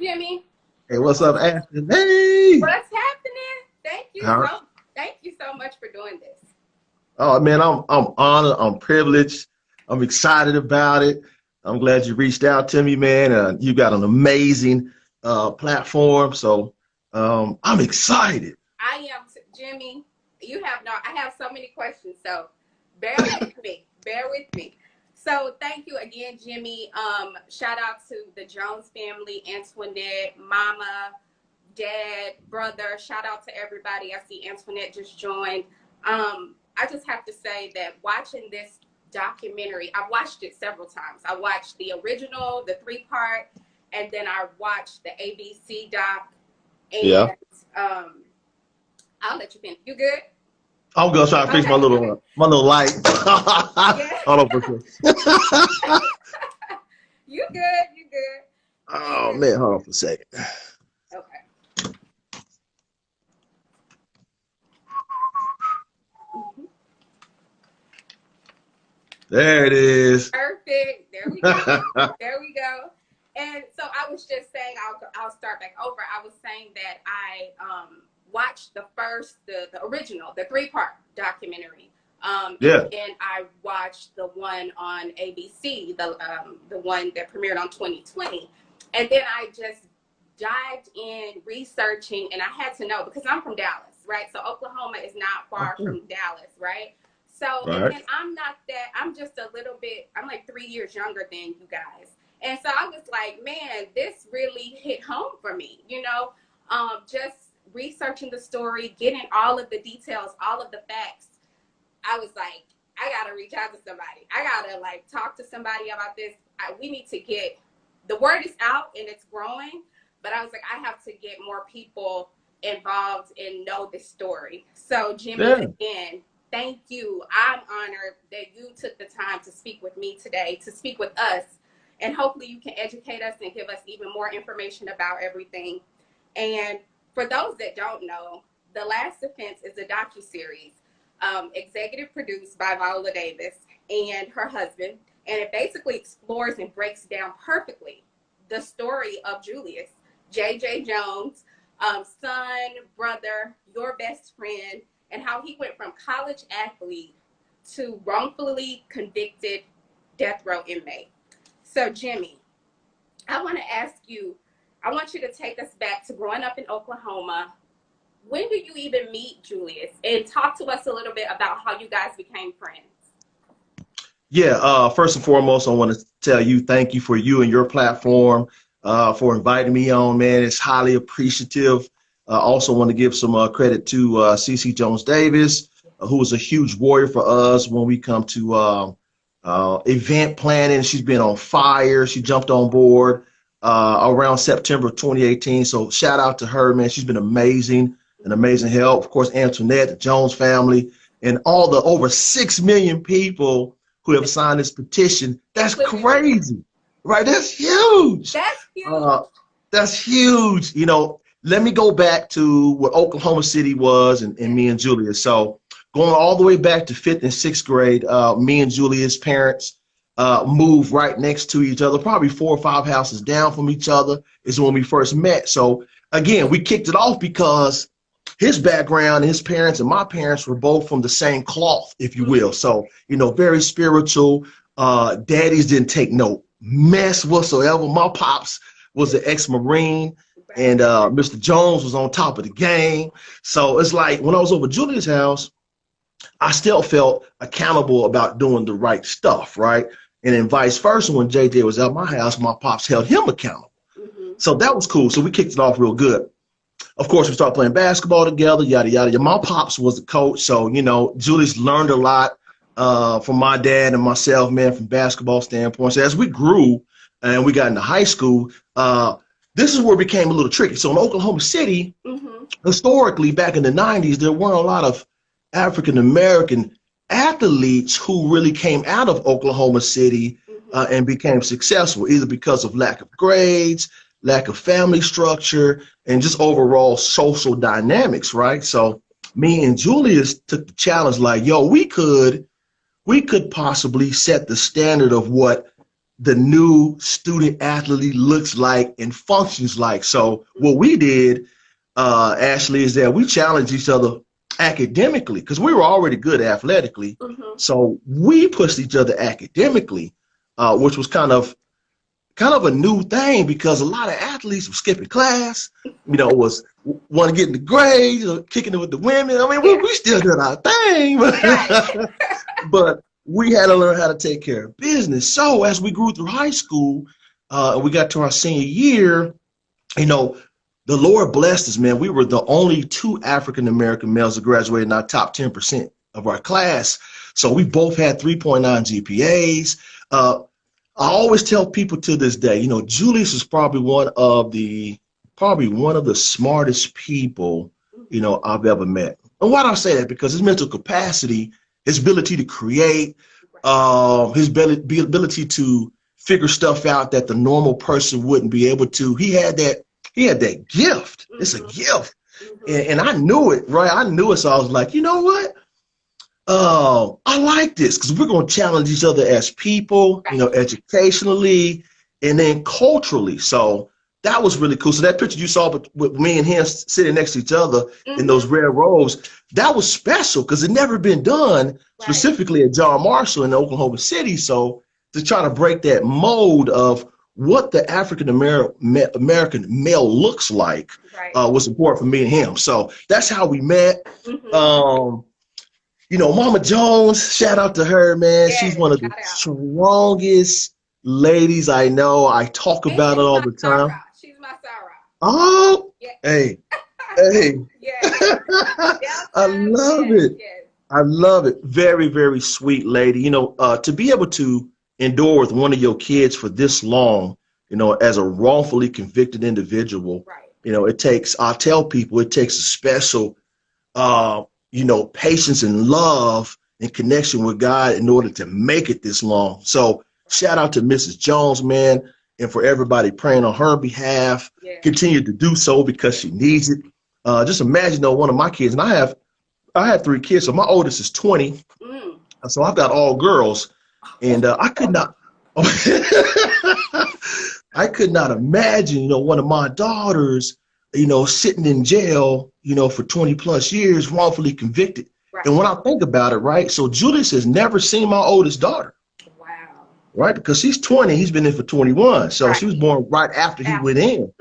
Jimmy. Hey, what's up, Ashton? Hey. What's happening? Thank you so much for doing this. Oh man, I'm honored. I'm privileged. I'm excited about it. I'm glad you reached out to me, man. You got an amazing platform, so I'm excited. I am, Jimmy. I have so many questions, so bear with me. Bear with me. So thank you again, Jimmy. Shout out to the Jones family, Antoinette, Mama, Dad, brother. Shout out to everybody. I see Antoinette just joined. I just have to say that watching this documentary, I've watched it several times. I watched the original, the 3-part, and then I watched the ABC doc. And yeah. I'll let you finish. You good? I'm gonna try to fix my little light. Hold on for a second. You good? You good? Oh man, hold on for a second. Okay. There it is. Perfect. There we go. There we go. And so I was just saying, I'll start back over. I was saying that I watched the original, the 3-part documentary. And I watched the one on ABC, the one that premiered on 2020. And then I just dived in researching, and I had to know because I'm from Dallas, right? So Oklahoma is not far from Dallas, right? So and I'm just a little bit, I'm like 3 years younger than you guys. And so I was like, man, this really hit home for me, just researching the story, getting all of the details, all of the facts. I was like, I got to reach out to somebody. I got to talk to somebody about this. We need to get, the word is out and it's growing, but I was like, I have to get more people involved and know this story. So Jimmy, again, thank you. I'm honored that you took the time to speak with me today, to speak with us. And hopefully you can educate us and give us even more information about everything. And for those that don't know, The Last Offense is a docuseries executive produced by Viola Davis and her husband. And it basically explores and breaks down perfectly the story of Julius, J.J. Jones, son, brother, your best friend, and how he went from college athlete to wrongfully convicted death row inmate. So Jimmy, I want you to take us back to growing up in Oklahoma. When did you even meet Julius? And talk to us a little bit about how you guys became friends. Yeah, first and foremost, I want to tell you thank you for you and your platform for inviting me on, man. It's highly appreciative. I also want to give some credit to CeCe Jones Davis, who was a huge warrior for us when we come to event planning. She's been on fire. She jumped on board around September 2018. So shout out to her, man. She's been amazing, an amazing help. Of course, Antoinette, the Jones family, and all the over 6 million people who have signed this petition. That's crazy, right? That's huge. That's huge. That's huge. Let me go back to what Oklahoma City was and me and Julius. So going all the way back to 5th and 6th grade, me and Julius' parents moved right next to each other, probably 4 or 5 houses down from each other is when we first met. So again, we kicked it off because his background, his parents and my parents were both from the same cloth, if you will. So, very spiritual. Daddies didn't take no mess whatsoever. My pops was an ex-Marine. And Mr. Jones was on top of the game. So it's like when I was over Julius' house, I still felt accountable about doing the right stuff, right? And then vice versa, when JJ was at my house, my pops held him accountable. So that was cool. So we kicked it off real good. Of course, we started playing basketball together, yada, yada, yada. My pops was the coach. So, Julius learned a lot from my dad and myself, man, from basketball standpoint. So as we grew and we got into high school, this is where it became a little tricky. So in Oklahoma City, historically, back in the 90s, there weren't a lot of African-American athletes who really came out of Oklahoma City and became successful, either because of lack of grades, lack of family structure, and just overall social dynamics, right? So me and Julius took the challenge like, yo, we could possibly set the standard of what the new student athlete looks like and functions like. So what we did, Ashley, is that we challenged each other academically because we were already good athletically. So we pushed each other academically, which was kind of a new thing because a lot of athletes were skipping class, was want to get in the grades, kicking it with the women. I mean, we still did our thing, but we had to learn how to take care of business. So as we grew through high school, we got to our senior year, the Lord blessed us, man. We were the only 2 African-American males to graduate in our top 10% of our class. So we both had 3.9 GPAs. I always tell people to this day, Julius is probably one of the smartest people, I've ever met. And why do I say that? Because his mental capacity, his ability to create, his ability to figure stuff out that the normal person wouldn't be able to. He had that gift. It's a gift. And I knew it, right? I knew it. So I was like, you know what? I like this because we're going to challenge each other as people, educationally and then culturally. So that was really cool. So that picture you saw with me and him sitting next to each other in those red robes, that was special because it never been done specifically at John Marshall in Oklahoma City. So to try to break that mold of what the African-American male looks like was important for me and him. So that's how we met. Mama Jones, shout out to her, man. She's one of the strongest ladies I know. I talk about it all the time. She's my Sarah. Oh, hey. I love it. I love it. Very, very sweet lady. To be able to endure with one of your kids for this long, as a wrongfully convicted individual, I tell people it takes a special, patience and love and connection with God in order to make it this long. So shout out to Mrs. Jones, man, and for everybody praying on her behalf. Continue to do so because she needs it. Just imagine, one of my kids, and I have 3 kids, so my oldest is 20, so I've got all girls, and I could not imagine, one of my daughters, sitting in jail, for 20 plus years, wrongfully convicted. And when I think about it, right, so Julius has never seen my oldest daughter. Wow. Right, because she's 20, he's been in for 21, so she was born right after he went in.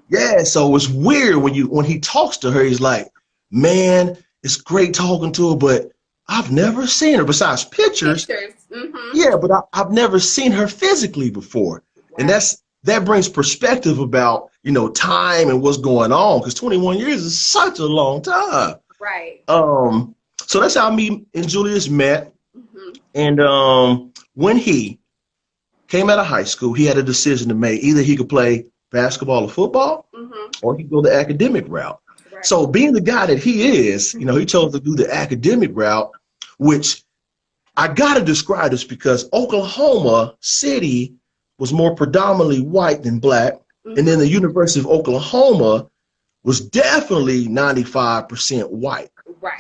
Yeah, so it's weird when he talks to her, he's like, man, it's great talking to her, but I've never seen her besides pictures. Yeah, but I've never seen her physically before. And that brings perspective about, time and what's going on, because 21 years is such a long time. Right. So that's how me and Julius met. And when he came out of high school, he had a decision to make. Either he could play basketball or football, or he could go the academic route. So being the guy that he is, he chose to do the academic route, which I got to describe this because Oklahoma City was more predominantly white than black. And then the University of Oklahoma was definitely 95% white.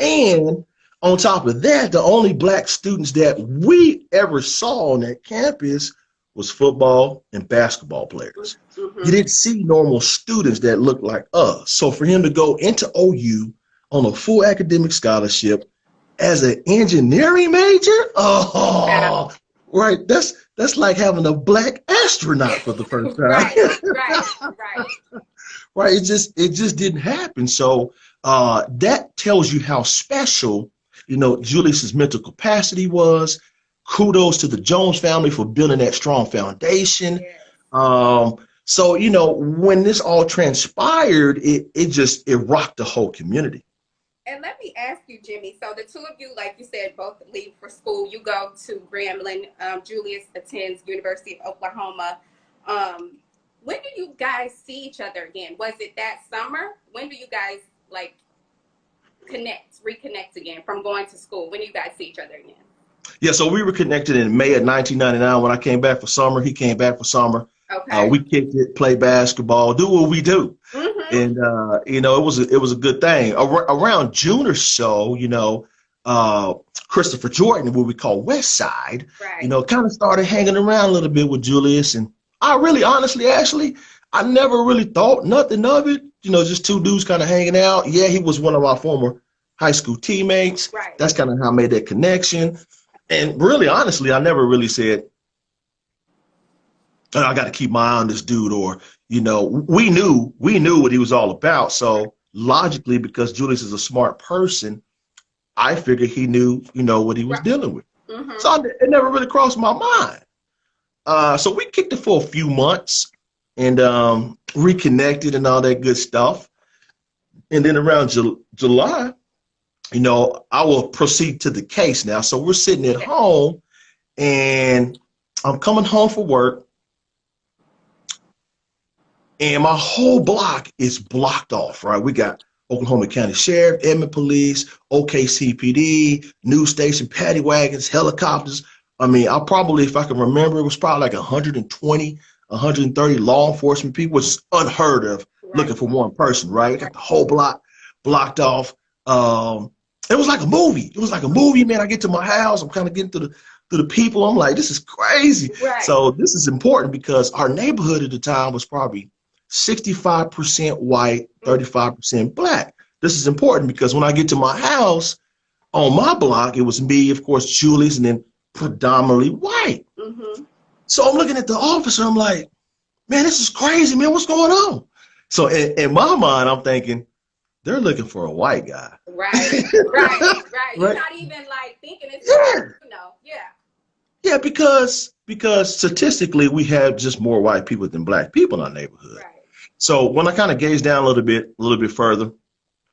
And on top of that, the only black students that we ever saw on that campus was football and basketball players. You didn't see normal students that looked like us. So for him to go into OU on a full academic scholarship as an engineering major, right, that's like having a black astronaut for the first time. Right, it just didn't happen. So that tells you how special, Julius's mental capacity was. Kudos to the Jones family for building that strong foundation. So, when this all transpired, it rocked the whole community. And let me ask you, Jimmy, so the two of you, like you said, both leave for school. You go to Grambling. Julius attends University of Oklahoma. When do you guys see each other again? Was it that summer? When do you guys reconnect again from going to school? When do you guys see each other again? Yeah, so we were connected in May of 1999 when I came back for summer. He came back for summer. Okay. We kicked it, play basketball, do what we do. And, it was a good thing. Around June or so, Christopher Jordan, what we call West Side, Right. you know, kind of started hanging around a little bit with Julius. And I really, honestly, actually, I never really thought nothing of it. You know, just two dudes kind of hanging out. Yeah, he was one of our former high school teammates. Right. That's kind of how I made that connection. And really, honestly, I never really said, "Oh, I got to keep my eye on this dude," or, you know, we knew what he was all about. So logically, because Julius is a smart person, I figured he knew, you know, what he was Right. dealing with. Mm-hmm. So it never really crossed my mind. So we kicked it for a few months and reconnected and all that good stuff. And then around July, you know, I will proceed to the case now. So we're sitting at home and I'm coming home from work and my whole block is blocked off, right? We got Oklahoma County Sheriff, Edmond Police, OKCPD, news station, paddy wagons, helicopters. I mean, I probably, if I can remember, it was probably like 120, 130 law enforcement people, which is unheard of looking for one person, right? We got the whole block blocked off. It was like a movie. It was like a movie, man. I get to my house, I'm kind of getting to the people. I'm like, this is crazy. Right. So this is important because our neighborhood at the time was probably 65% white, 35% black. This is important because when I get to my house, on my block, it was me, of course, Julius, and then predominantly white. Mm-hmm. So I'm looking at the officer, I'm like, man, this is crazy, man, what's going on? So in my mind, I'm thinking, they're looking for a white guy. Right, right. You're not even like thinking it's, you know, Yeah, because statistically, we have just more white people than black people in our neighborhood. Right. So when I kind of gaze down a little bit further,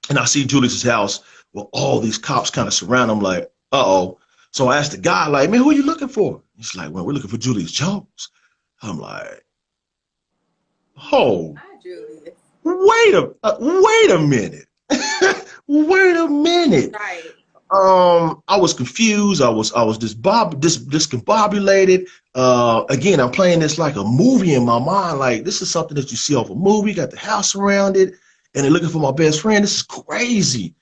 and I see Julius's house, well, all these cops kind of surround him, like, uh-oh. So I asked the guy, like, man, who are you looking for? He's like, well, we're looking for Julius Jones. I'm like, oh, Hi, Julius. wait a minute. Wait a minute. Right. I was confused. I was discombobulated. Again, I'm playing this like a movie in my mind. Like, this is something that you see off a movie. Got the house surrounded, and they're looking for my best friend. This is crazy.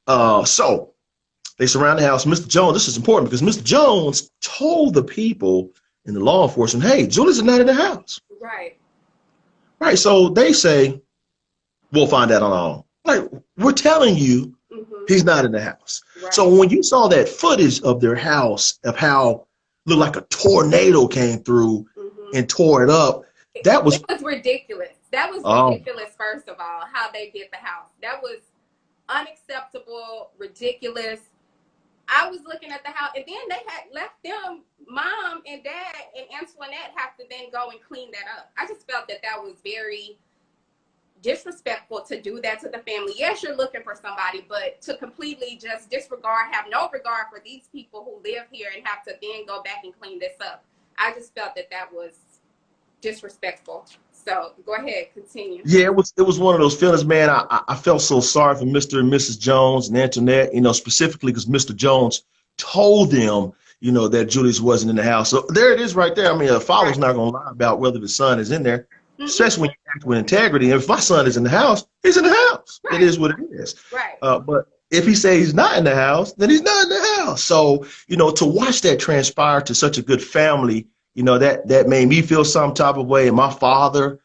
So they surround the house. Mr. Jones, this is important because Mr. Jones told the people in the law enforcement, hey, Julius is not in the house. Right. Right. So they say, we'll find out on our own. Like, we're telling you, he's not in the house. Right. So when you saw that footage of their house, of how it looked like a tornado came through and tore it up, it was ridiculous. That was ridiculous, first of all, how they did the house. That was unacceptable, ridiculous. I was looking at the house, and then they had left them, mom and dad and Antoinette, have to then go and clean that up. I just felt that was very disrespectful to do that to the family. Yes, you're looking for somebody, but to completely just disregard, have no regard for these people who live here and have to then go back and clean this up. I just felt that was disrespectful. So go ahead, continue. Yeah, it was one of those feelings, man. I felt so sorry for Mr. and Mrs. Jones and Antoinette, you know, specifically because Mr. Jones told them, you know, that Julius wasn't in the house. So there it is right there. I mean, a father's not going to lie about whether the son is in there. Especially when you act with integrity. If my son is in the house, he's in the house. Right. It is what it is. Right. But if he says he's not in the house, then he's not in the house. So, you know, to watch that transpire to such a good family, you know, that made me feel some type of way. And my father,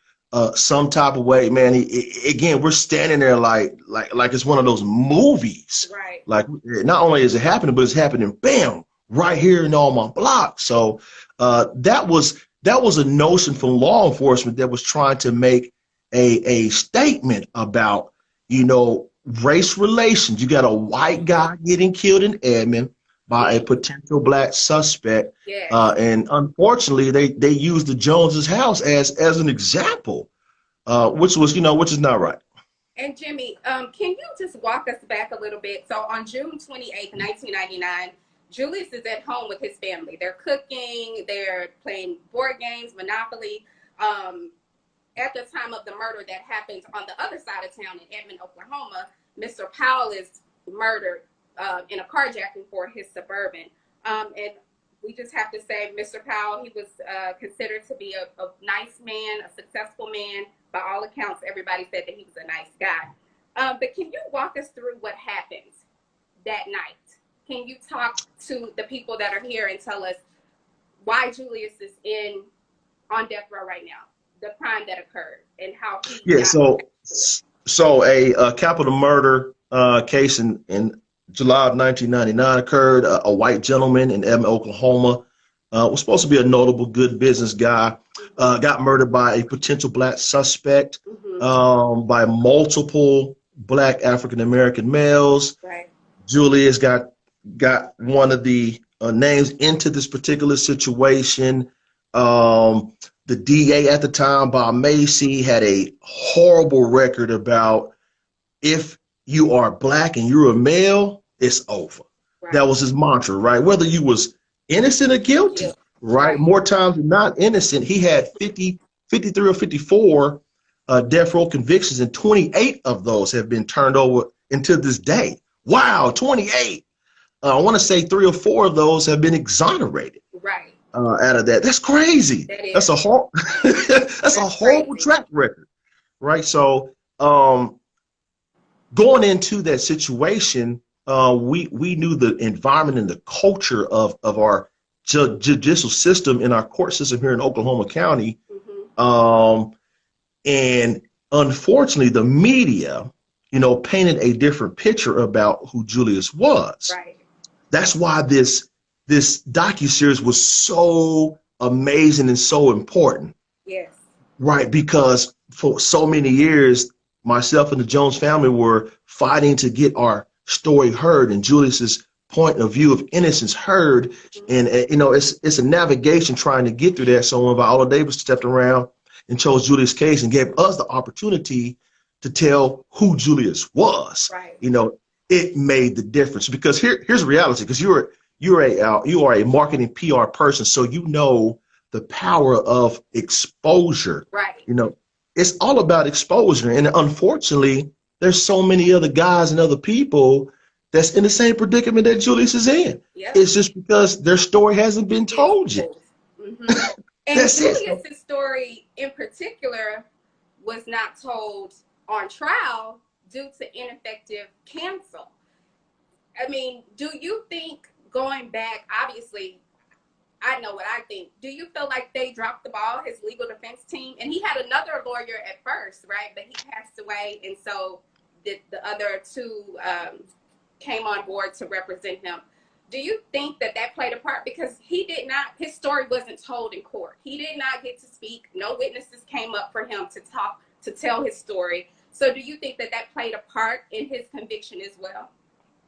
some type of way, man. Again, we're standing there like it's one of those movies. Right. Like, not only is it happening, but it's happening, bam, right here in all my block. So that was a notion from law enforcement that was trying to make a statement about, you know, race relations. You got a white guy getting killed in Edmond by a potential black suspect. Yes. And unfortunately, they used the Joneses' house as an example, which is not right. And Jimmy, can you just walk us back a little bit? So on June 28th, 1999, Julius is at home with his family. They're cooking, they're playing board games, Monopoly. At the time of the murder that happens on the other side of town in Edmond, Oklahoma, Mr. Powell is murdered in a carjacking for his Suburban. And we just have to say, Mr. Powell, he was considered to be a nice man, a successful man. By all accounts, everybody said that he was a nice guy. But can you walk us through what happens that night? can you talk to the people that are here and tell us why Julius is on death row right now, the crime that occurred, and how he got so a capital murder case in July of 1999 occurred. A white gentleman in Edmond, Oklahoma, was supposed to be a notable good business guy, got murdered by a potential black suspect, by multiple black African-American males. Right. Julius got one of the names into this particular situation. The DA at the time, Bob Macy, had a horrible record about if you are black and you're a male, it's over. Right. That was his mantra, right? Whether you was innocent or guilty, right? More times than not innocent. He had 53 or 54 death row convictions, and 28 of those have been turned over until this day. Wow, 28. I want to say 3 or 4 of those have been exonerated. Right. Out of that. That's crazy. That's a horrible track record, right? So going into that situation, we knew the environment and the culture of our judicial system in our court system here in Oklahoma County. And unfortunately, the media, painted a different picture about who Julius was. Right. That's why this docuseries was so amazing and so important. Yes. Right, because for so many years, myself and the Jones family were fighting to get our story heard and Julius's point of view of innocence heard. And it's a navigation trying to get through that. So when Viola Davis stepped around and chose Julius' case and gave us the opportunity to tell who Julius was, right. It made the difference. Because here's the reality, because you are a marketing PR person, so the power of exposure. Right. It's all about exposure. And unfortunately, there's so many other guys and other people that's in the same predicament that Julius is in. Yep. It's just because their story hasn't been told yet. And Julius's story in particular was not told on trial due to ineffective counsel. I mean, do you think, going back, obviously, I know what I think. Do you feel like they dropped the ball, his legal defense team? And he had another lawyer at first, right? But he passed away, and so the other 2 came on board to represent him. Do you think that played a part? Because his story wasn't told in court. He did not get to speak. No witnesses came up for him to tell his story. So do you think that played a part in his conviction as well?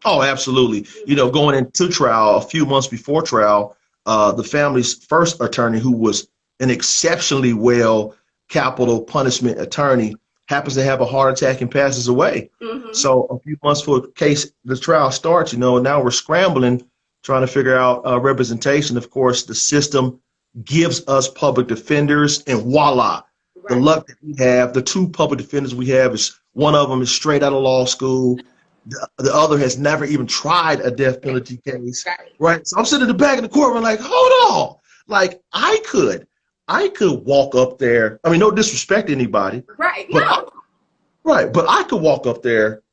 Oh, absolutely. Going into trial, a few months before trial, the family's first attorney, who was an exceptionally well capital punishment attorney, happens to have a heart attack and passes away. So a few months before the trial starts, now we're scrambling, trying to figure out representation. Of course, the system gives us public defenders, and voila. Right. The luck that we have, the 2 public defenders we have, is one of them is straight out of law school. The other has never even tried a death penalty case. Right. So I'm sitting in the back of the courtroom like, hold on. Like I could walk up there. I mean, no disrespect to anybody. Right. But but I could walk up there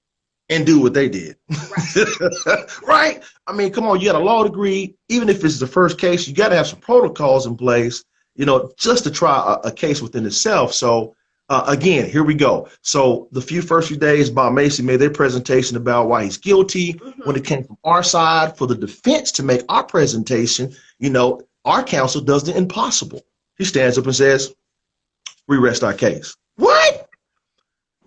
and do what they did. Right. Right. I mean, come on, you got a law degree. Even if it's the first case, you got to have some protocols in place, just to try a case within itself. So again, here we go. So the first few days, Bob Macy made their presentation about why he's guilty. When it came from our side, for the defense to make our presentation, our counsel does the impossible. He stands up and says, we rest our case. What?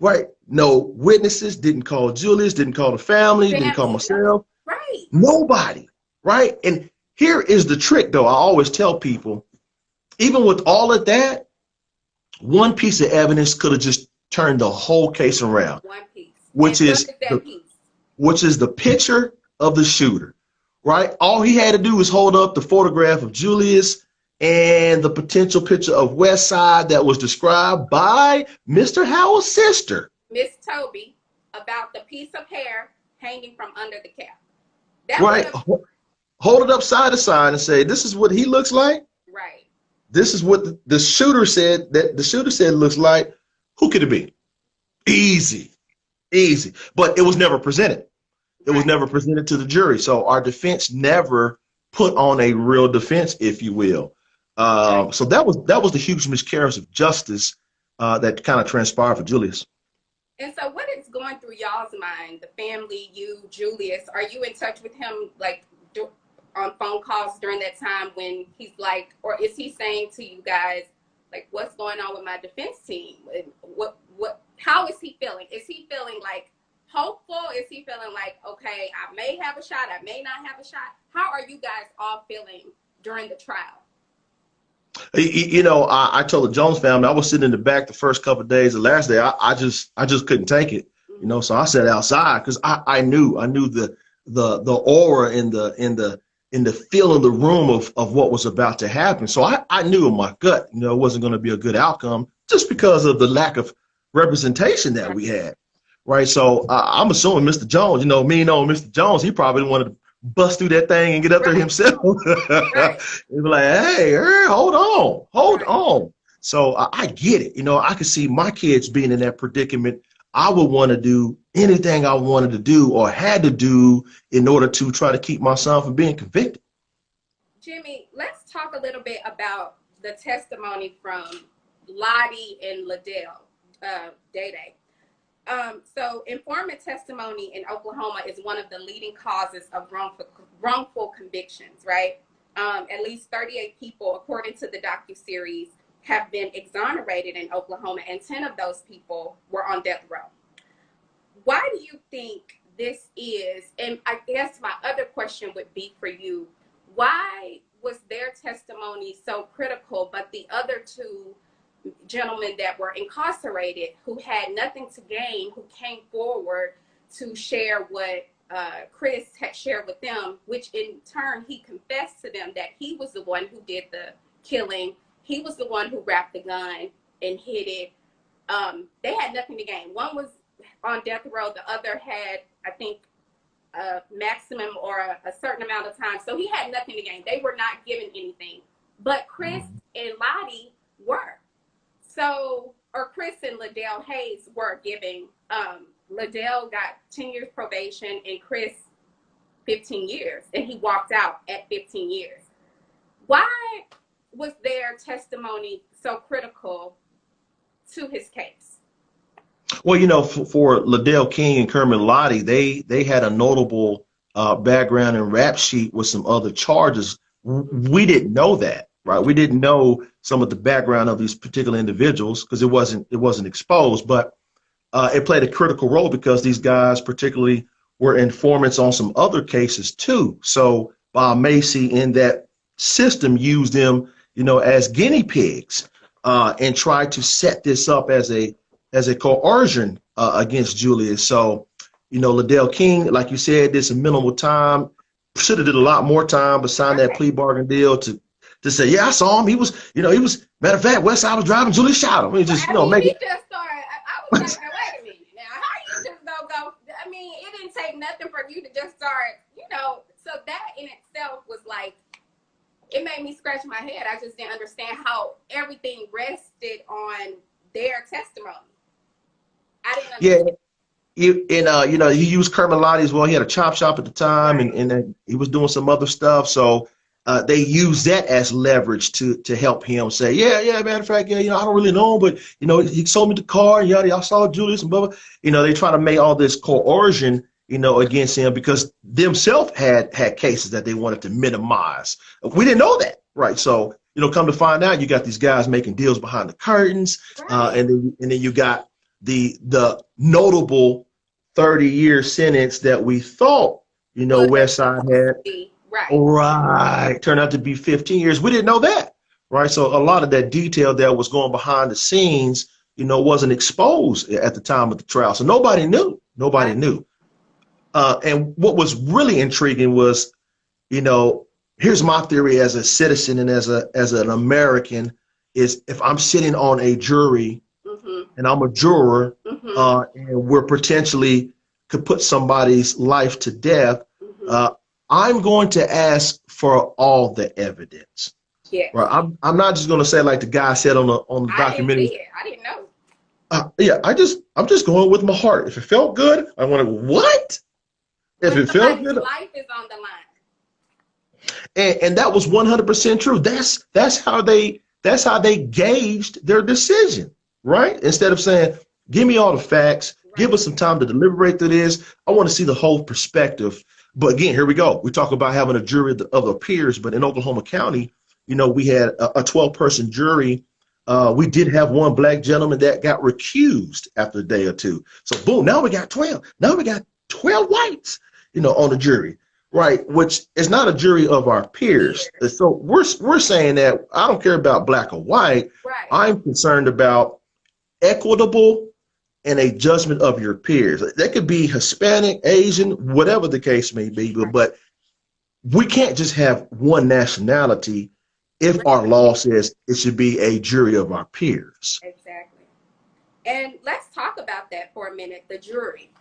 Right. No witnesses, didn't call Julius, didn't call the family, didn't call myself. Right. Nobody. Right. And here is the trick, though. I always tell people, even with all of that, one piece of evidence could have just turned the whole case around. One piece. Which is the picture of the shooter. Right. All he had to do was hold up the photograph of Julius and the potential picture of West Side that was described by Mr. Howell's sister, Miss Toby, about the piece of hair hanging from under the cap. Right. Hold it up side to side and say, this is what he looks like. Right. This is what the shooter said looks like. Who could it be? Easy. But it was never presented. It was never presented to the jury. So our defense never put on a real defense, if you will. So that was the huge miscarriage of justice that kind of transpired for Julius. And so what is going through y'all's mind, the family, you, Julius? Are you in touch with him, like, on phone calls during that time when he's like, or is he saying to you guys, like, what's going on with my defense team? How is he feeling? Is he feeling like hopeful? Is he feeling like, okay, I may have a shot, I may not have a shot? How are you guys all feeling during the trial? You know, I told the Jones family, I was sitting in the back the first couple of days. The last day, I just couldn't take it. You know, so I sat outside because I knew the aura in the feel of the room of what was about to happen. So I knew in my gut, you know, it wasn't going to be a good outcome just because of the lack of representation that we had. Right. So I'm assuming Mr. Jones, you know, me knowing Mr. Jones, he probably wanted to bust through that thing and get up there himself. He'd be like, hey, hold on. So I get it. You know, I could see my kids being in that predicament. I would want to do anything I wanted to do or had to do in order to try to keep my son from being convicted. Jimmy, let's talk a little bit about the testimony from Lottie and Liddell, Day. So informant testimony in Oklahoma is one of the leading causes of wrongful convictions, right? At least 38 people, according to the docuseries, have been exonerated in Oklahoma, and 10 of those people were on death row. Why do you think this is? And I guess my other question would be for you, why was their testimony so critical, but the other two gentlemen that were incarcerated who had nothing to gain, who came forward to share what Chris had shared with them, which in turn he confessed to them that he was the one who did the killing, he was the one who wrapped the gun and hid it. They had nothing to gain. One was on death row, the other had, I think, a maximum or a certain amount of time, so he had nothing to gain. They were not given anything, but Chris and Lottie were. So, or Chris and Liddell Hayes were giving, Liddell got 10 years probation and Chris 15 years, and he walked out at 15 years. Why was their testimony so critical to his case? Well, you know, for Liddell King and Kermit Lottie, they had a notable background and rap sheet with some other charges. We didn't know that, right? We didn't know some of the background of these particular individuals because it wasn't exposed, but it played a critical role because these guys particularly were informants on some other cases too. So Bob Macy in that system used them, you know, as guinea pigs and tried to set this up as a coercion against Julius. So, you know, Liddell King, like you said, did some minimal time, should have did a lot more time, but signed that plea bargain deal to say, yeah, I saw him. He was, matter of fact, Westside was driving, Julius shot him. He just, make it. He just started, I was like, wait a minute now, how you just don't go, I mean, it didn't take nothing for you to just start, so that in itself was like, it made me scratch my head. I just didn't understand how everything rested on their testimony. I didn't understand. Yeah. He used Kermit Lottie as well. He had a chop shop at the time, right. and he was doing some other stuff. So they used that as leverage to help him say, yeah, matter of fact, I don't really know him, but, he sold me the car, and y'all saw Julius and blah, blah. They try to make all this coercion, against him because themselves had cases that they wanted to minimize. We didn't know that, right? So, come to find out, you got these guys making deals behind the curtains, right. and then you got the notable 30-year sentence that we thought, Westside had. Right. Turned out to be 15 years. We didn't know that, right? So a lot of that detail that was going behind the scenes, wasn't exposed at the time of the trial. So nobody knew. Knew. And what was really intriguing was, here's my theory as a citizen and as an American is if I'm sitting on a jury and I'm a juror and we're potentially could put somebody's life to death, I'm going to ask for all the evidence. Yeah. Right. I'm not just going to say like the guy said on the documentary. I didn't know. I'm just going with my heart. If it felt good, I want to. What? If When it felt somebody's good. life is on the line. And that was 100% true. That's how they gauged their decision, right? Instead of saying, "Give me all the facts, give Right. us some time to deliberate through this. I want to see the whole perspective." But again, here we go. We talk about having a jury of the peers, but in Oklahoma County, we had a 12-person jury. We did have one black gentleman that got recused after a day or two. So boom, now we got 12. Now we got 12 whites, on the jury. Right, which is not a jury of our peers. So we're saying that I don't care about black or white. Right. I'm concerned about equitable and a judgment of your peers. That could be Hispanic, Asian, whatever the case may be, but we can't just have one nationality if our law says it should be a jury of our peers. Exactly. And let's talk about that for a minute, the jury.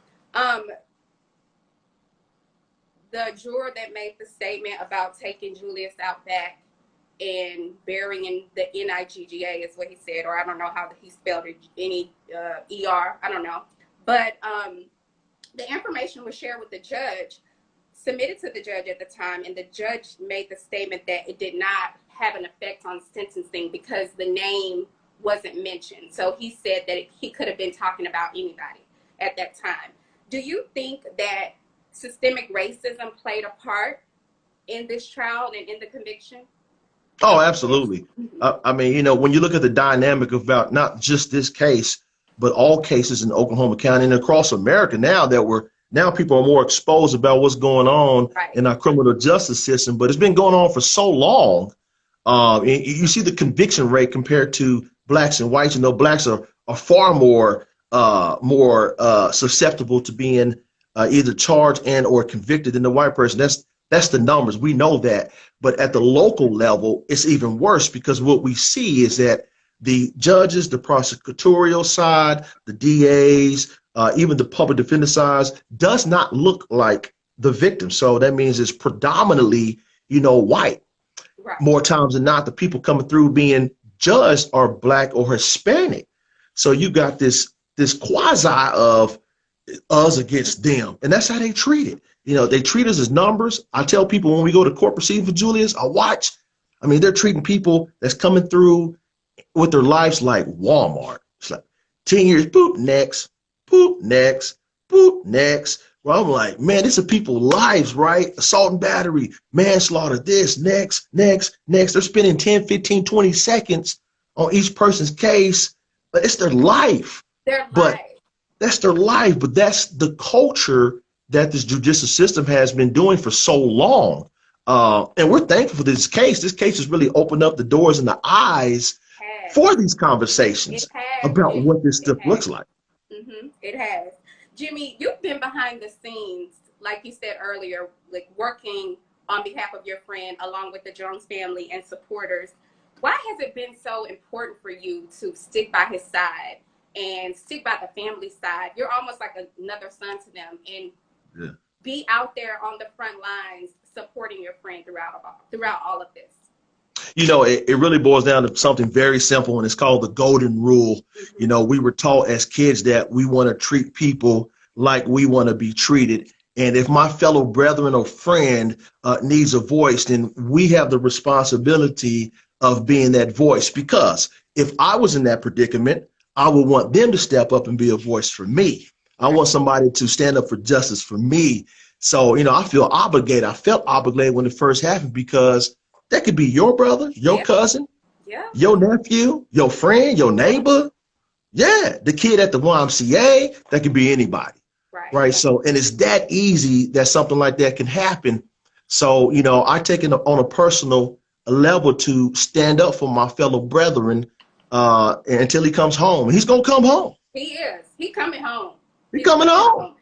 The juror that made the statement about taking Julius out back and burying the Nigga is what he said, or I don't know how he spelled it, ER, I don't know. But the information was shared with the judge, submitted to the judge at the time, and the judge made the statement that it did not have an effect on sentencing because the name wasn't mentioned. So he said that he could have been talking about anybody at that time. Do you think that systemic racism played a part in this trial and in the conviction? Oh, absolutely. I mean, when you look at the dynamic about not just this case, but all cases in Oklahoma County and across America now now people are more exposed about what's going on in our criminal justice system, but it's been going on for so long. You see the conviction rate compared to blacks and whites. Blacks are far more susceptible to being either charged and or convicted than the white person. That's the numbers. We know that. But at the local level, it's even worse because what we see is that the judges, the prosecutorial side, the DAs, even the public defender side does not look like the victim. So that means it's predominantly, white. Right. More times than not, the people coming through being judged are black or Hispanic. So you got this quasi of us against them. And that's how they treat it. They treat us as numbers. I tell people when we go to court proceeding for Julius, they're treating people that's coming through with their lives like Walmart. It's like 10 years, boop, next, boop, next, boop, next. Well, I'm like, man, this is people's lives, right? Assault and battery, manslaughter, this, next. They're spending 10, 15, 20 seconds on each person's case, but it's their life. That's their life, but that's the culture that this judicial system has been doing for so long. And we're thankful for this case. This case has really opened up the doors and the eyes for these conversations about what this stuff looks like. It has. Jimmy, you've been behind the scenes, like you said earlier, like working on behalf of your friend along with the Jones family and supporters. Why has it been so important for you to stick by his side and stick by the family side? You're almost like another son to them, and be out there on the front lines supporting your friend throughout all of this. It really boils down to something very simple, and it's called the golden rule. We were taught as kids that we want to treat people like we want to be treated. And if my fellow brethren or friend needs a voice, then we have the responsibility of being that voice. Because if I was in that predicament, I would want them to step up and be a voice for me. I want somebody to stand up for justice for me. So, I feel obligated. I felt obligated when it first happened because that could be your brother, your cousin, your nephew, your friend, your neighbor. Yeah, the kid at the YMCA, that could be anybody. Right. So, and it's that easy that something like that can happen. So, I take it on a personal level to stand up for my fellow brethren until he comes home. He's going to come home. He is. He's coming home. He's coming home.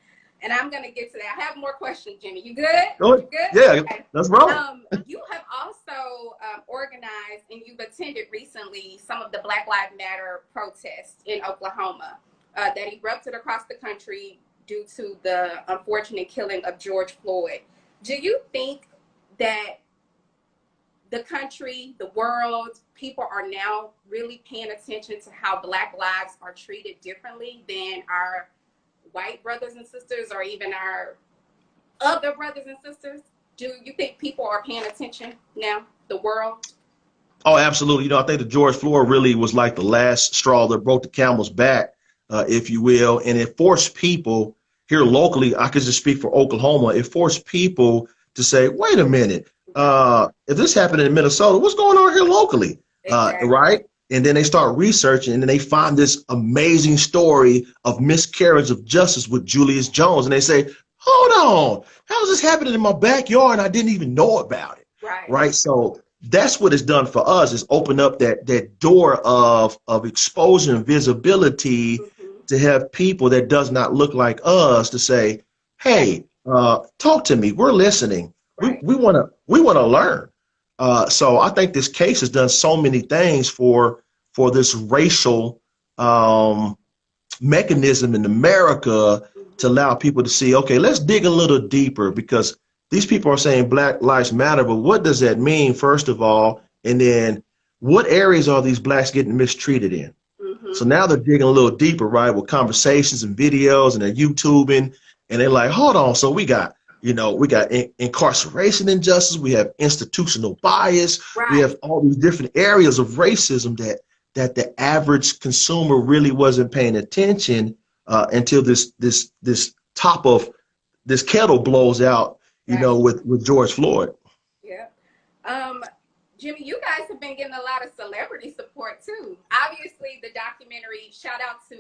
And I'm going to get to that. I have more questions, Jimmy. You good? You good? Yeah, okay. That's right. You have also organized and you've attended recently some of the Black Lives Matter protests in Oklahoma that erupted across the country due to the unfortunate killing of George Floyd. Do you think that the country, the world, people are now really paying attention to how Black lives are treated differently than our white brothers and sisters or even our other brothers and sisters? Do you think people are paying attention now? The world? Oh, absolutely. You know, I think the George Floyd really was like the last straw that broke the camel's back, if you will, and it forced people here locally. I could just speak for Oklahoma. It forced people to say, "Wait a minute, if this happened in Minnesota, what's going on here locally?" Exactly. Right? And then they start researching, and then they find this amazing story of miscarriage of justice with Julius Jones, and they say, "Hold on, how is this happening in my backyard and I didn't even know about it?" Right. Right? So that's what it's done for us, is open up that door of exposure and visibility to have people that does not look like us to say, "Hey, talk to me. We're listening. Right. We want to learn." So I think this case has done so many things for this racial mechanism in America to allow people to see, okay, let's dig a little deeper, because these people are saying Black Lives Matter, but what does that mean, first of all? And then what areas are these blacks getting mistreated in? So now they're digging a little deeper, right, with conversations and videos, and they're YouTubing, and they're like, hold on, so we got incarceration injustice, we have institutional bias, we have all these different areas of racism that the average consumer really wasn't paying attention until this top of this kettle blows out, you know, with George Floyd. Yeah. Jimmy, you guys have been getting a lot of celebrity support too. Obviously, the documentary, shout out to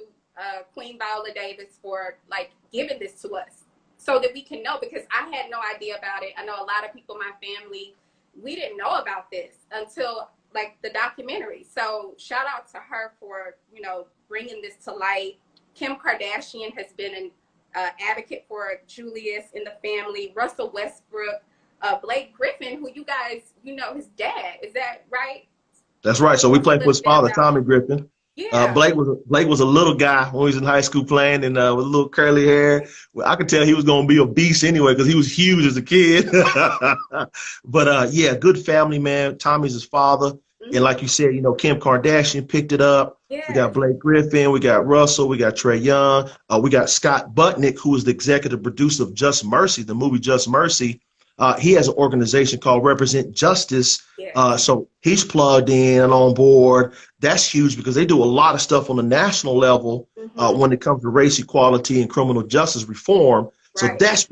Queen Viola Davis for like giving this to us so that we can know, because I had no idea about it. I know a lot of people in my family, we didn't know about this until like the documentary. So shout out to her for, you know, bringing this to light. Kim Kardashian has been an advocate for Julius in the family. Russell Westbrook, Blake Griffin, who you guys, you know, his dad, is that right? That's right. So we played for his father, Tommy Griffin. Yeah. Blake was a little guy when he was in high school playing, and with a little curly hair. Well, I could tell he was going to be a beast anyway because he was huge as a kid. But yeah, good family, man. Tommy's his father. And like you said, you know, Kim Kardashian picked it up. Yeah. We got Blake Griffin, we got Russell, we got Trae Young, we got Scott Butnick, who is the executive producer of Just Mercy, the movie Just Mercy. He has an organization called Represent Justice. Yeah. So he's plugged in and on board. That's huge because they do a lot of stuff on the national level when it comes to race equality and criminal justice reform. So that's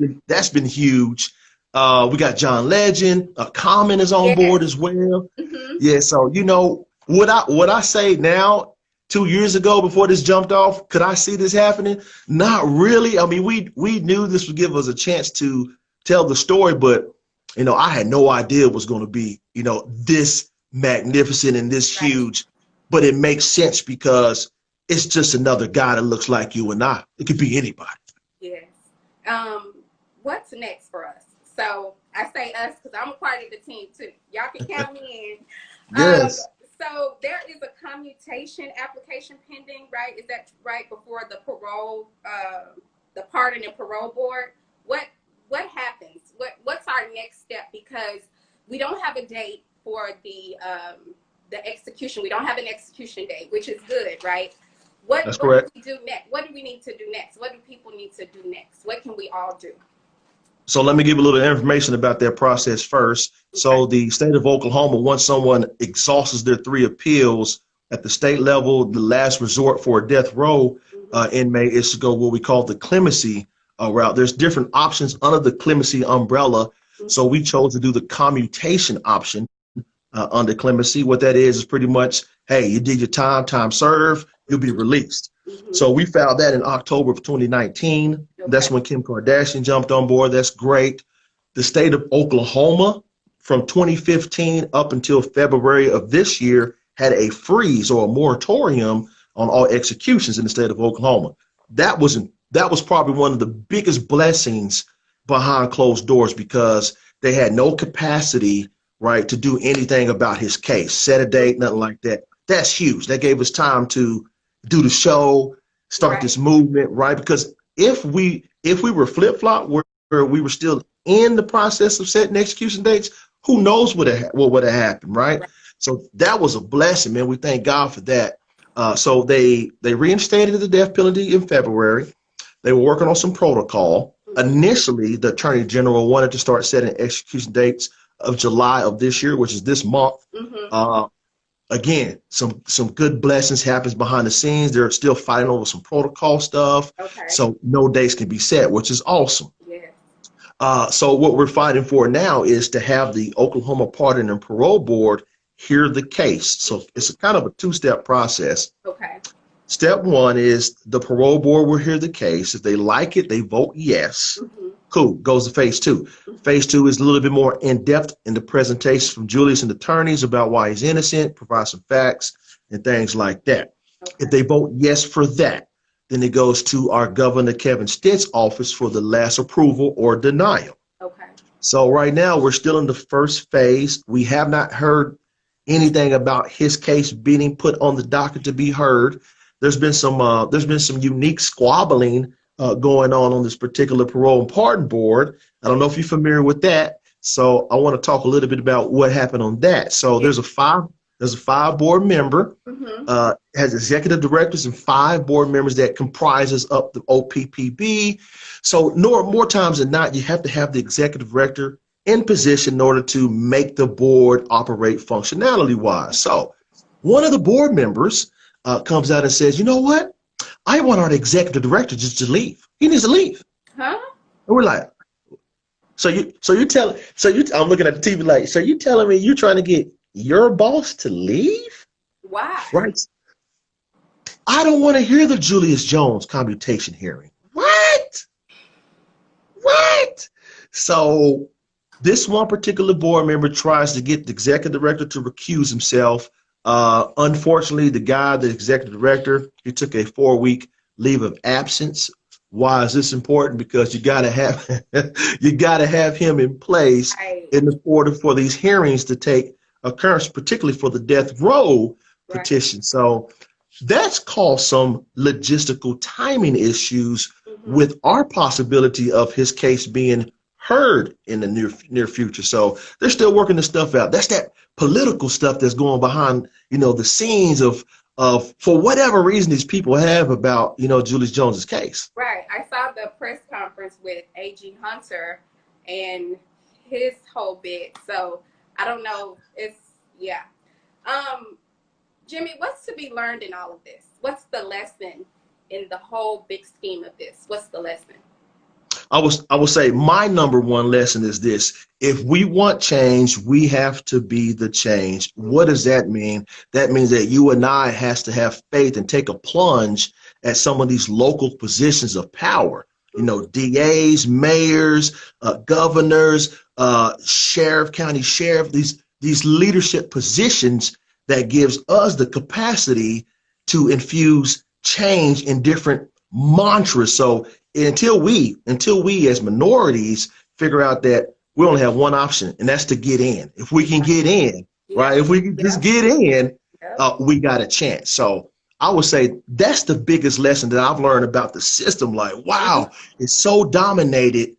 been huge. We got John Legend, Common is on board as well. Yeah, so you know, would I say now, 2 years ago before this jumped off, could I see this happening? Not really. I mean, we knew this would give us a chance to tell the story, but you know, I had no idea it was going to be, you know, this magnificent and this huge. But it makes sense because it's just another guy that looks like you and I. It could be anybody. Yes. What's next for us? So I say us because I'm a part of the team too. Y'all can count me in. Yes. So there is a commutation application pending, right? Is that right, before the parole, the pardon and parole board? What happens? What's our next step? Because we don't have a date for the execution. We don't have an execution date, which is good, right? That's correct. What do we do next? What do we need to do next? What do people need to do next? What can we all do? So let me give a little information about that process first. Okay. So the state of Oklahoma, once someone exhausts their 3 appeals at the state level, the last resort for a death row inmate is to go what we call the clemency route. There's different options under the clemency umbrella. So we chose to do the commutation option under clemency. What that is pretty much, hey, you did your time served, you'll be released. So we filed that in October of 2019. Okay. That's when Kim Kardashian jumped on board. That's great. The state of Oklahoma from 2015 up until February of this year had a freeze or a moratorium on all executions in the state of Oklahoma. That was probably one of the biggest blessings behind closed doors because they had no capacity, right, to do anything about his case, set a date, nothing like that. That's huge. That gave us time to do the show, start this movement, right? Because if we were flip-flop where we were still in the process of setting execution dates, who knows what would have happened, right? So that was a blessing, man. We thank God for that. So they reinstated the death penalty in February. They were working on some protocol. Initially, the Attorney General wanted to start setting execution dates of July of this year, which is this month. Again, some good blessings happens behind the scenes. They're still fighting over some protocol stuff, so no dates can be set, which is awesome. So what we're fighting for now is to have the Oklahoma Pardon and Parole Board hear the case. So it's a kind of a two-step process. Step one is the parole board will hear the case. If they like it, they vote yes. Cool, goes to phase two. Phase two is a little bit more in-depth in the presentation from Julius and attorneys about why he's innocent, provide some facts and things like that. If they vote yes for that, then it goes to our Governor Kevin Stitt's office for the last approval or denial. So right now we're still in the first phase. We have not heard anything about his case being put on the docket to be heard. There's been some unique squabbling going on this particular parole and pardon board. I don't know if you're familiar with that. So I want to talk a little bit about what happened on that. So there's a five board member, has executive directors and 5 board members that comprises up the OPPB. So more times than not, you have to have the executive director in position in order to make the board operate functionality wise. So one of the board members comes out and says, you know what? I want our executive director just to leave. He needs to leave. And we're like, I'm looking at the TV like, so you telling me you're trying to get your boss to leave? Why? Right. I don't want to hear the Julius Jones commutation hearing. What? So this one particular board member tries to get the executive director to recuse himself. Unfortunately, the executive director, he took a 4-week leave of absence. Why is this important? Because you gotta have him in place in order for these hearings to take occurrence, particularly for the death row petition. So that's caused some logistical timing issues with our possibility of his case being heard in the near future. So they're still working this stuff out. That's that political stuff that's going behind, the scenes of for whatever reason these people have about, Julius Jones's case. Right. I saw the press conference with AG Hunter and his whole bit. So I don't know. Jimmy, what's to be learned in all of this? What's the lesson in the whole big scheme of this? What's the lesson? I will say my number one lesson is this. If we want change, we have to be the change. What does that mean? That means that you and I has to have faith and take a plunge at some of these local positions of power. DAs, mayors, governors, county sheriff, these leadership positions that gives us the capacity to infuse change in different mantras. So until we as minorities figure out that we only have one option, and that's to get in. If we can get in, right? If we can just get in, we got a chance. So I would say that's the biggest lesson that I've learned about the system. Like, wow, it's so dominated,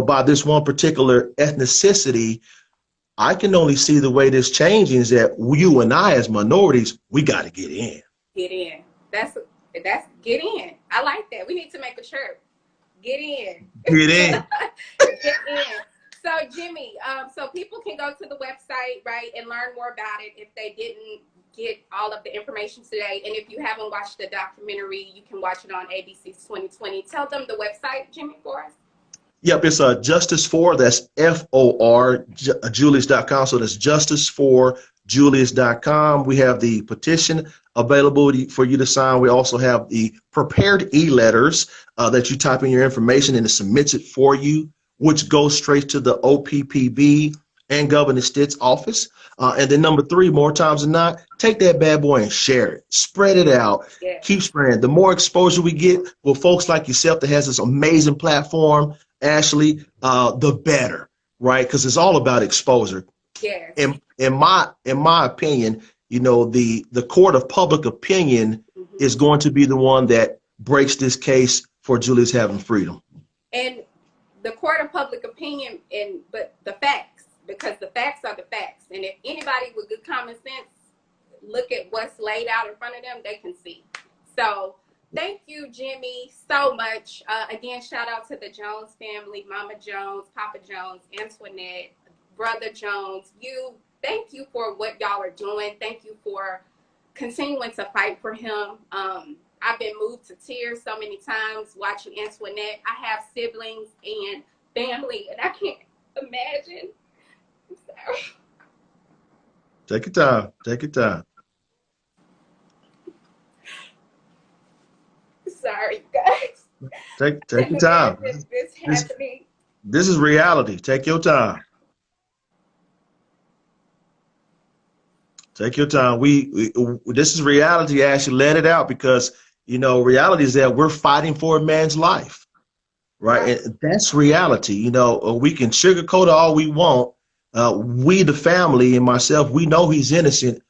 by this one particular ethnicity. I can only see the way this changing is that you and I as minorities, we got to get in. Get in. That's get in. I like that. We need to make a shirt. Get in. Get in. Get in. So Jimmy, so people can go to the website, right, and learn more about it if they didn't get all of the information today. And if you haven't watched the documentary, you can watch it on ABC's 2020. Tell them the website, Jimmy, for us. Yep, it's Justice for, that's FOR, Julius.com. So that's Justice for Julius.com. We have the petition available for you to sign. We also have the prepared e-letters that you type in your information and it submits it for you, which goes straight to the OPPB and Governor Stitt's office. And then number 3, more times than not, take that bad boy and share it. Spread it out. Yeah. Keep spreading. The more exposure we get with folks like yourself that has this amazing platform, Ashley, the better, right? Because it's all about exposure. Yeah. In my opinion, the court of public opinion is going to be the one that breaks this case for Julius having freedom. And the court of public opinion, but the facts, because the facts are the facts. And if anybody with good common sense look at what's laid out in front of them, they can see. So Thank you, Jimmy, so much. Again, shout out to the Jones family, Mama Jones, Papa Jones, Antoinette, Brother Jones. Thank you for what y'all are doing. Thank you for continuing to fight for him. I've been moved to tears so many times watching Antoinette. I have siblings and family, and I can't imagine. I'm sorry. Take your time. Take your time. Sorry, guys. Take your time. This happening. This is reality. Take your time. Take your time. This is reality. Actually, let it out, because reality is that we're fighting for a man's life, right? And that's reality. We can sugarcoat it all we want. We, the family, and myself, we know he's innocent,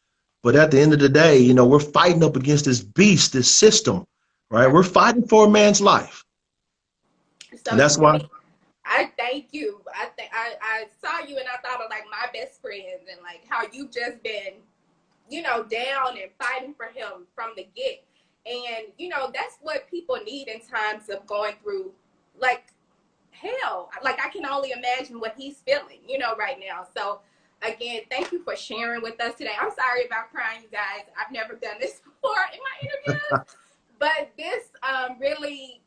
but at the end of the day, we're fighting up against this beast, this system, right? We're fighting for a man's life. So and that's why I thank you. I saw you and I thought of like my best friends and like how you've just been, down and fighting for him from the get. And, that's what people need in times of going through like hell. Like I can only imagine what he's feeling, right now. So again, thank you for sharing with us today. I'm sorry about crying, you guys. I've never done this before in my interviews, but this really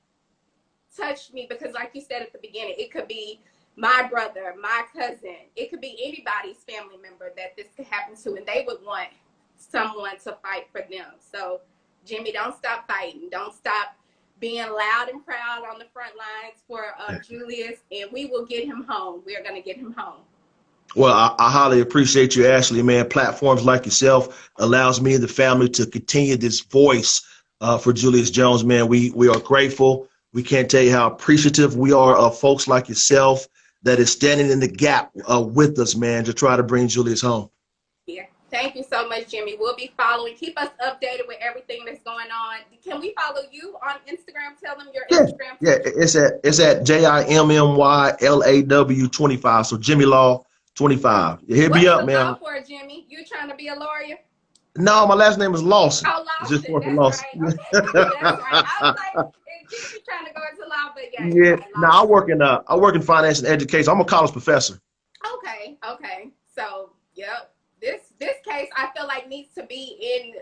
touched me because like you said at the beginning, it could be my brother, my cousin, it could be anybody's family member that this could happen to, and they would want someone to fight for them. So Jimmy, don't stop fighting. Don't stop being loud and proud on the front lines for Julius, and we will get him home. We're going to get him home. Well, I highly appreciate you, Ashley, man. Platforms like yourself allows me and the family to continue this voice for Julius Jones, man. We are grateful. We can't tell you how appreciative we are of folks like yourself that is standing in the gap with us, man, to try to bring Julius home. Yeah. Thank you so much, Jimmy. We'll be following. Keep us updated with everything that's going on. Can we follow you on Instagram? Tell them your Instagram. Yeah, it's at JIMMYLAW 25. So Jimmy Law 25. Hit me up, man. What's the law for, Jimmy? You trying to be a lawyer? No, my last name is Lawson. Oh, Lawson. Just for That's Lawson. right. Okay. That's right. I was like, Jimmy trying to go into law, but yeah. No, I work in finance and education. I'm a college professor. Okay. So, yep. This case I feel like needs to be in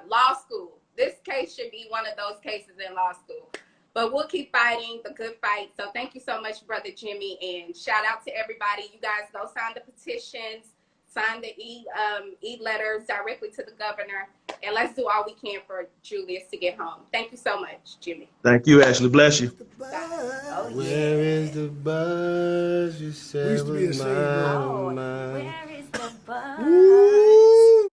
law school. This case should be one of those cases in law school. But we'll keep fighting the good fight. So thank you so much, Brother Jimmy, and shout out to everybody. You guys go sign the petitions, sign the e-letters directly to the governor, and let's do all we can for Julius to get home. Thank you so much, Jimmy. Thank you, Ashley. Bless you. Oh, yeah. Where is the buzz you said was mine? Where is the buzz?